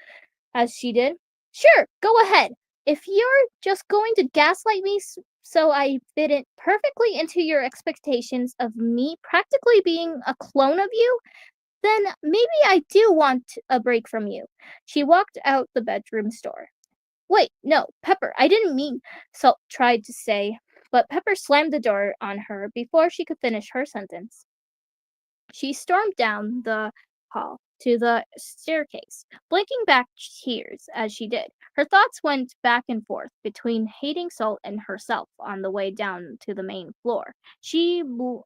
as she did. Sure, go ahead. If you're just going to gaslight me so I fit it perfectly into your expectations of me practically being a clone of you, then maybe I do want a break from you. She walked out the bedroom's door. Wait, no, Pepper, I didn't mean, Salt tried to say, but Pepper slammed the door on her before she could finish her sentence. She stormed down the hall to the staircase, blinking back tears as she did. Her thoughts went back and forth between hating Salt and herself on the way down to the main floor. She lane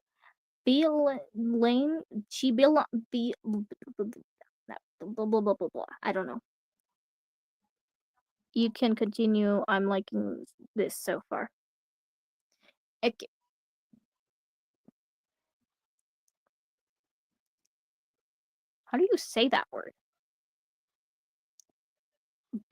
she be blah, blah, blah, blah, blah. I don't know. You can continue. I'm liking this so far. Okay. How do you say that word?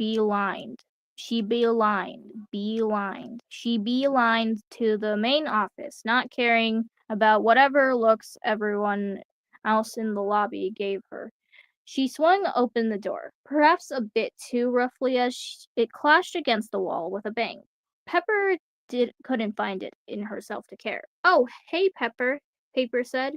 Beelined. She beelined. She beelined to the main office, not caring about whatever looks everyone else in the lobby gave her. She swung open the door, perhaps a bit too roughly as it clashed against the wall with a bang. Pepper couldn't find it in herself to care. Oh, hey, Pepper, Paper said,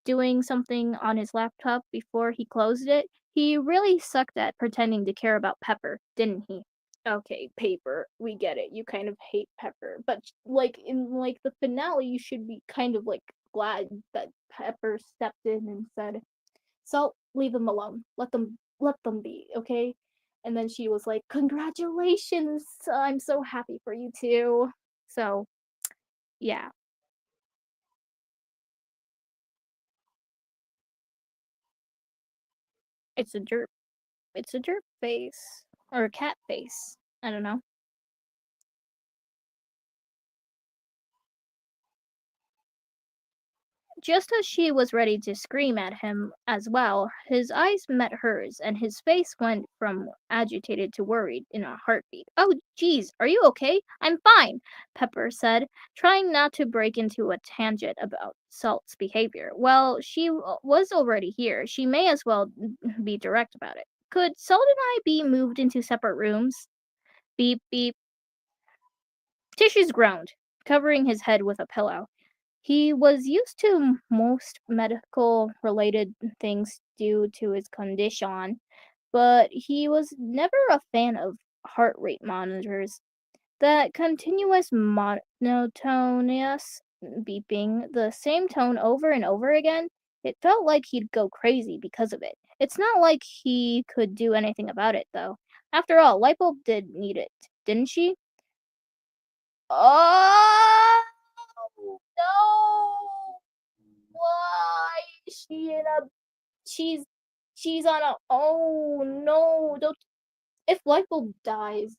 doing something on his laptop before he closed it. He really sucked at pretending to care about Pepper, didn't he? Okay, Paper, we get it. You kind of hate Pepper, but like in like the finale, you should be kind of like glad that Pepper stepped in and said, "So leave them alone. Let them be, okay?" And then she was like, "Congratulations! I'm so happy for you too." So yeah, it's a derp. It's a derp face or a cat face. I don't know. Just as she was ready to scream at him as well, his eyes met hers, and his face went from agitated to worried in a heartbeat. "Oh, geez, are you okay?" "I'm fine," Pepper said, trying not to break into a tangent about Salt's behavior. Well, she was already here. She may as well be direct about it. "Could Salt and I be moved into separate rooms?" Beep, beep. Tissues groaned, covering his head with a pillow. He was used to most medical related things due to his condition, but he was never a fan of heart rate monitors. That continuous monotonous beeping, the same tone over and over again, it felt like he'd go crazy because of it. It's not like he could do anything about it, though. After all, Lightbulb did need it, didn't she? Oh no! Why is she in a she's she's on a oh no, don't if Lightbulb dies,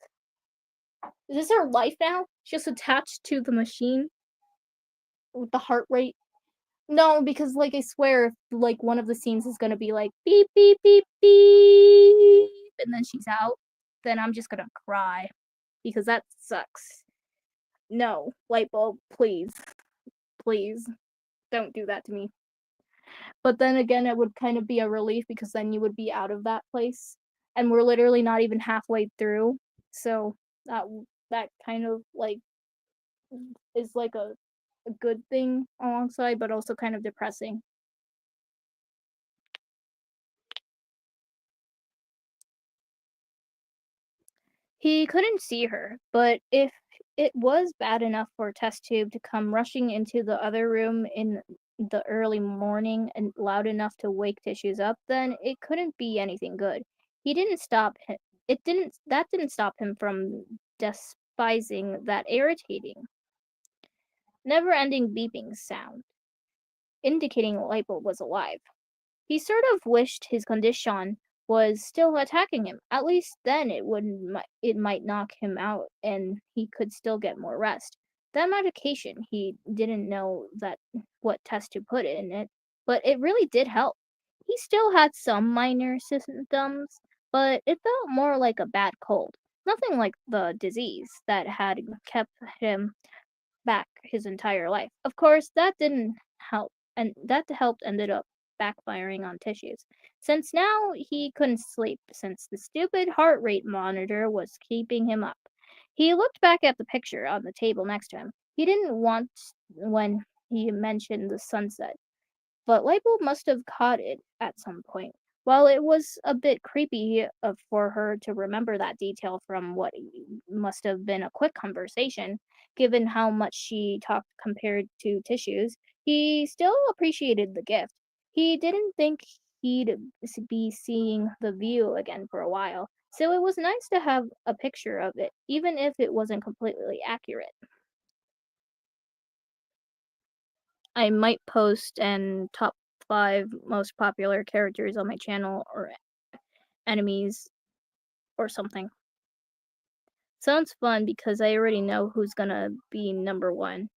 is this her life now? She's just attached to the machine with the heart rate? No, because like I swear if like one of the scenes is gonna be like beep beep beep beep and then she's out, then I'm just gonna cry because that sucks. No, Lightbulb, please, please don't do that to me. But then again, it would kind of be a relief because then you would be out of that place, and we're literally not even halfway through. So that that kind of like is like a good thing alongside, but also kind of depressing. He couldn't see her, but if it was bad enough for a test tube to come rushing into the other room in the early morning and loud enough to wake Tissues up, then it couldn't be anything good. He didn't stop him. It didn't. That didn't stop him from despising that irritating, never-ending beeping sound, indicating Lightbulb was alive. He sort of wished his condition was still attacking him. At least then it might knock him out and he could still get more rest. That medication, he didn't know that what test to put in it, but it really did help. He still had some minor symptoms, but it felt more like a bad cold. Nothing like the disease that had kept him back his entire life. Of course, that didn't help, and that helped ended up backfiring on tissues. Since now he couldn't sleep, since the stupid heart rate monitor was keeping him up. He looked back at the picture on the table next to him. He didn't want when he mentioned the sunset, but Lightbulb must have caught it at some point. While it was a bit creepy for her to remember that detail from what must have been a quick conversation, given how much she talked compared to tissues, he still appreciated the gift. He didn't think he'd be seeing the view again for a while, so it was nice to have a picture of it, even if it wasn't completely accurate. I might post an top 5 most popular characters on my channel or enemies or something. Sounds fun because I already know who's gonna be number 1.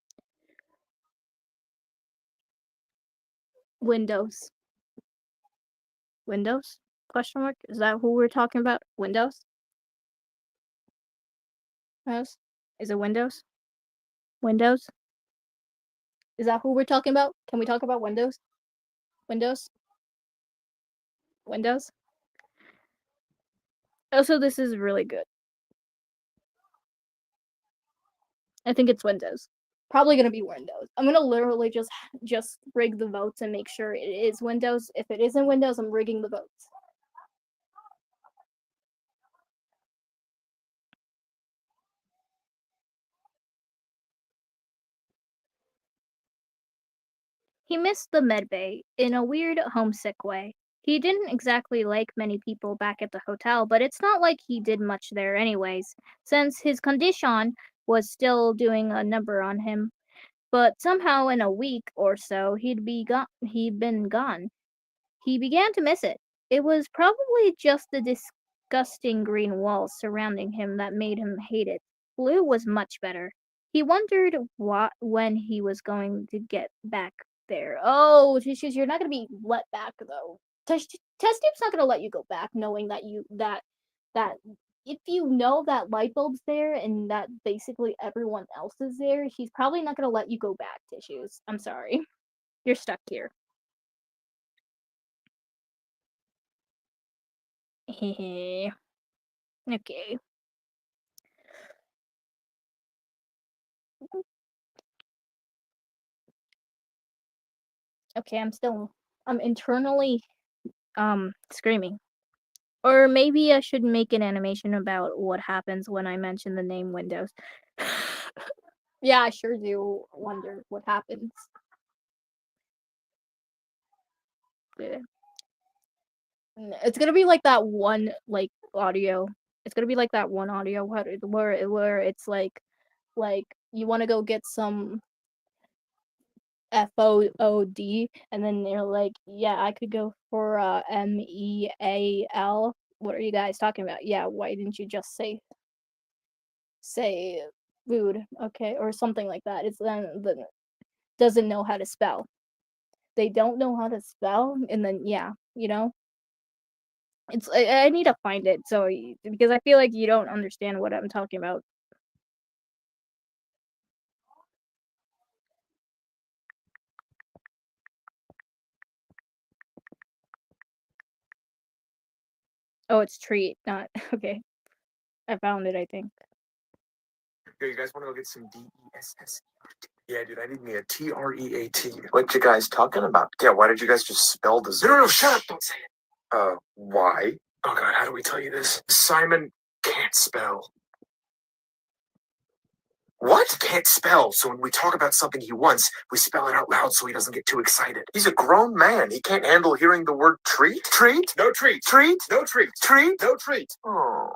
Windows. Windows? Question mark? Is that who we're talking about? Windows? Yes? Is it Windows? Windows? Is that who we're talking about? Can we talk about Windows? Windows? Windows? Also, this is really good. I think it's Windows. Probably gonna be Windows. I'm gonna literally just rig the votes and make sure it is Windows. If it isn't Windows, I'm rigging the votes. He missed the medbay in a weird, homesick way. He didn't exactly like many people back at the hotel, but it's not like he did much there anyways, since his condition was still doing a number on him. But somehow in a week or so he'd been gone. He began to miss it. It was probably just the disgusting green walls surrounding him that made him hate it. Blue was much better. He wondered when he was going to get back there. Oh, Tissues, you're not going to be let back though. Test Tube's not going to let you go back, knowing that if you know that Lightbulb's there and that basically everyone else is there, he's probably not going to let you go back, Tissues. I'm sorry. You're stuck here. Hehe. Okay. Okay, I'm internally screaming. Or maybe I should make an animation about what happens when I mention the name Windows. Yeah, I sure do wonder what happens. Yeah. It's gonna be like that one audio. It's gonna be like that one audio where it's like you want to go get some FOOD, and then they're like, yeah, I could go for MEAL. What are you guys talking about? Yeah, why didn't you just say food? Okay, or something like that. It's then doesn't know how to spell. They don't know how to spell, and then yeah, it's I need to find it because I feel like you don't understand what I'm talking about. Oh, it's treat, not okay. I found it, I think. Yo, you guys want to go get some DESS? Yeah, dude, I need me a TREAT. What you guys talking about? Yeah, why did you guys just spell the zero? No, shut up, don't say it. Why? Oh god, how do we tell you this? Simon can't spell. What? Can't spell. So when we talk about something he wants, we spell it out loud so he doesn't get too excited. He's a grown man. He can't handle hearing the word treat. Treat? No treat. Treat? No treat. Treat? No treat. Oh.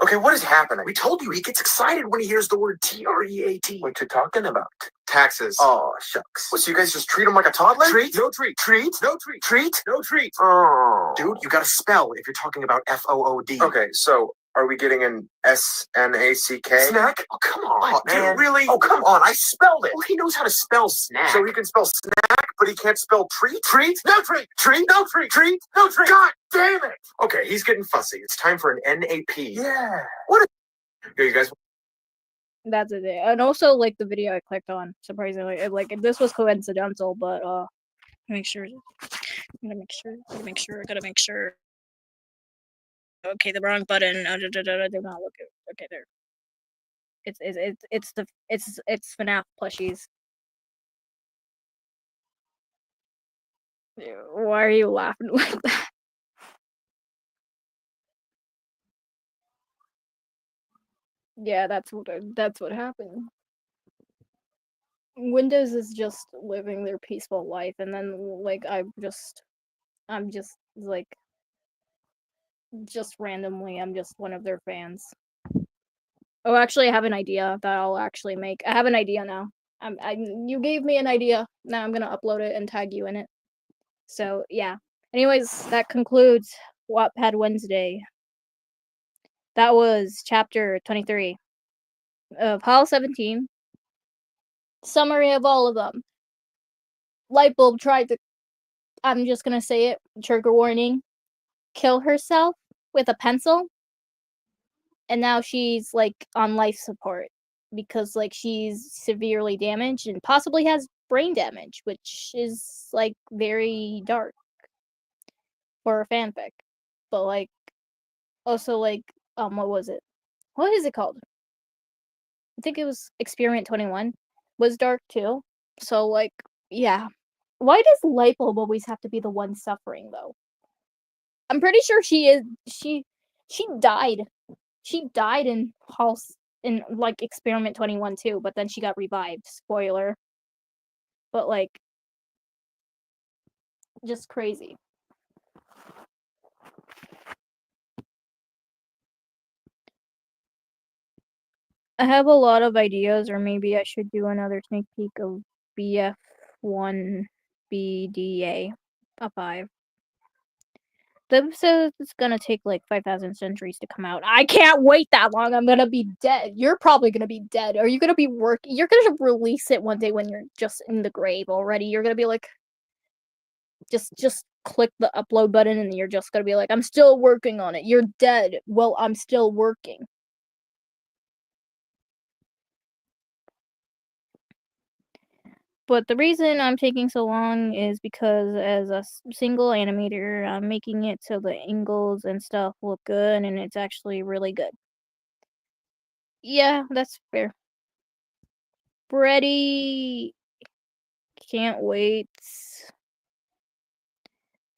Okay, what is happening? We told you he gets excited when he hears the word TREAT. What you talking about? Taxes. Oh, shucks. What, so you guys just treat him like a toddler? Treat? No treat. Treat? No treat. Treat? No treat. Oh. Dude, you gotta spell if you're talking about FOOD. Okay, so are we getting an SNACK? Snack? Oh, come on, man. Dude, really? Oh, come on, I spelled it. Well, he knows how to spell snack. So he can spell snack, but he can't spell treat? Treat? No treat. Treat? No treat. Treat? No treat. God damn it. Okay, he's getting fussy. It's time for an NAP. Yeah. What? Here, you guys. That's it. And also, like, the video I clicked on, surprisingly, this was coincidental, but make sure. Gotta make sure. Okay, the wrong button. Do not look at. Okay, there. It's FNAF plushies. Why are you laughing like that? Yeah, that's what happened. Windows is just living their peaceful life, and then like I'm just like just randomly I'm just one of their fans. Oh, actually, I have an idea that I'll actually make. I have an idea now. You gave me an idea. Now I'm gonna upload it and tag you in it. So yeah. Anyways, that concludes Wattpad Wednesday. That was chapter 23 of Hall 17. Summary of all of them. Lightbulb tried to, I'm just gonna say it, trigger warning, kill herself with a pencil. And now she's like on life support because like she's severely damaged and possibly has brain damage, which is like very dark for a fanfic. But like also like what was it? What is it called? I think it was Experiment 21 was dark too. So like yeah. Why does Lightbulb always have to be the one suffering though? I'm pretty sure she died. She died in like Experiment 21 too, but then she got revived. Spoiler. But like just crazy. I have a lot of ideas, or maybe I should do another sneak peek of BF1 BDA a 5. The episode is gonna take like 5,000 centuries to come out. I can't wait that long. I'm gonna be dead. You're probably gonna be dead. Are you gonna be working? You're gonna release it one day when you're just in the grave already. You're gonna be like, just click the upload button, and you're just gonna be like, I'm still working on it. You're dead. Well, I'm still working. But the reason I'm taking so long is because as a single animator, I'm making it so the angles and stuff look good, and it's actually really good. Yeah, that's fair. Ready. Can't wait.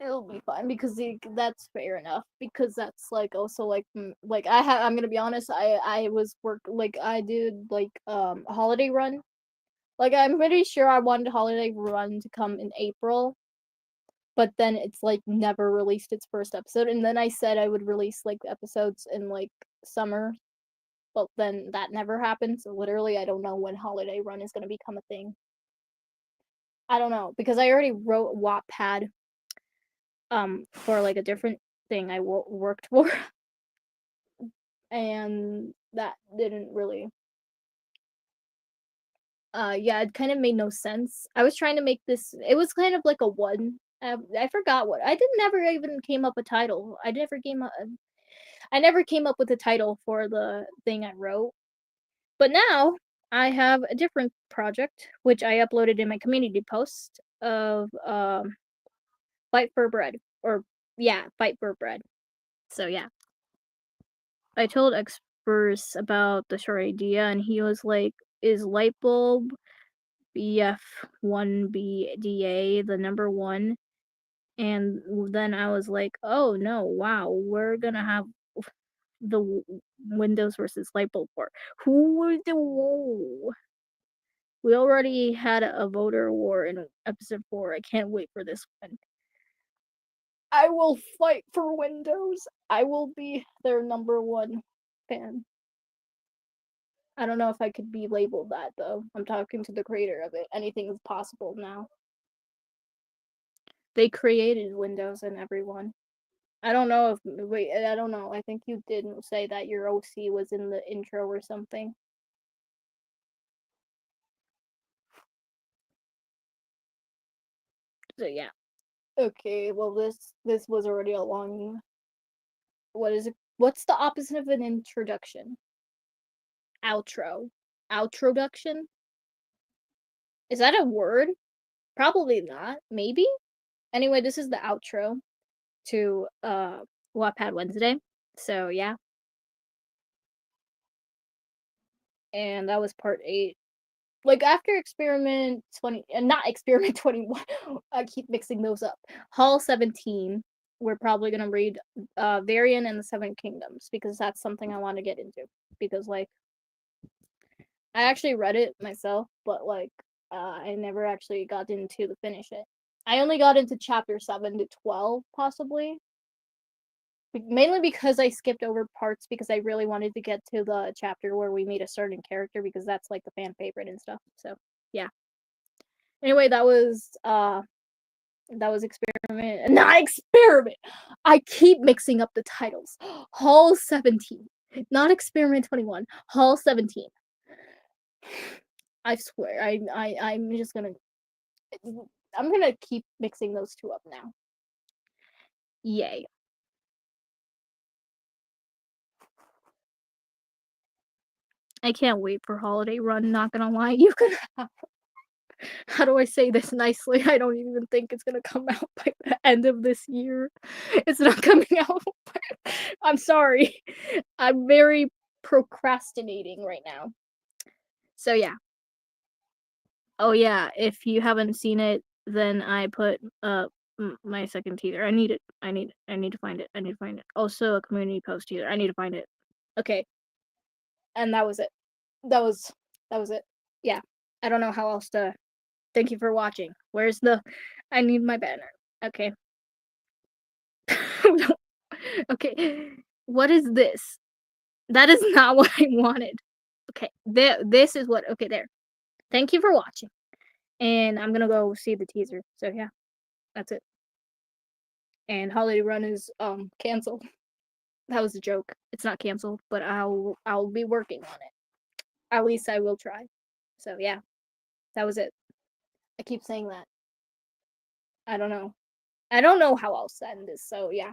It'll be fine because that's fair enough because that's like also like I'm gonna be honest, I was I did like holiday run. Like I'm pretty sure I wanted holiday run to come in April, but then it's like never released its first episode, and then I said I would release like episodes in like summer, but then that never happened. So literally I don't know when holiday run is gonna become a thing. I don't know because I already wrote Wattpad for like a different thing I worked for, and that didn't really yeah, it kind of made no sense. I was trying to make this, it was kind of like a one, I forgot what I didn't never even came up a title. I never came up with a title for the thing I wrote. But now I have a different project which I uploaded in my community post of Fight for Bread, or yeah, Fight for Bread. So yeah, I told Xpers about the short idea, and he was like, "Is Lightbulb BF1BDA the number one?" And then I was like, "Oh no, wow, we're gonna have the Windows versus Lightbulb war. Who would the whoa? We already had a voter war in episode 4. I can't wait for this one. I will fight for Windows. I will be their number one." fan. I don't know if I could be labeled that though. I'm talking to the creator of it. Anything is possible now. They created Windows and everyone. I don't know if wait, I don't know. I think you didn't say that your OC was in the intro or something. So yeah. Okay, well this was already a long. What is it? What's the opposite of an introduction? Outro. Outroduction? Is that a word? Probably not. Maybe? Anyway, this is the outro to Wattpad Wednesday. So yeah. And that was part 8. Like after experiment 20, not experiment 21. I keep mixing those up. Hall 17, we're probably gonna read Varian and the Seven Kingdoms because that's something I want to get into. Because like I actually read it myself, but like I never actually got into the finish it. I only got into chapter 7 to 12 possibly. Mainly because I skipped over parts because I really wanted to get to the chapter where we meet a certain character because that's like the fan favorite and stuff. So, yeah. Anyway, that was experiment. Not experiment. I keep mixing up the titles. Hall 17. Not experiment 21. Hall 17. I swear. I'm just going to I'm going to keep mixing those two up now. Yay. I can't wait for Holiday Run, not gonna lie. You can have. How do I say this nicely? I don't even think it's gonna come out by the end of this year. It's not coming out. I'm sorry. I'm very procrastinating right now. So yeah. Oh yeah, if you haven't seen it, then I put my second teaser. I need it. I need to find it. I need to find it. Also a community post teaser. I need to find it. Okay. And that was it. That was it. Yeah. I don't know how else to. Thank you for watching. Where's the I need my banner. Okay. Okay. What is this? That is not what I wanted. Okay. This is what okay, there. Thank you for watching. And I'm gonna go see the teaser. So yeah, that's it. And Holiday Run is canceled. That was a joke. It's not canceled, but I'll be working on it. At least I will try. So yeah. That was it. I keep saying that. I don't know. I don't know how else to end this, so yeah.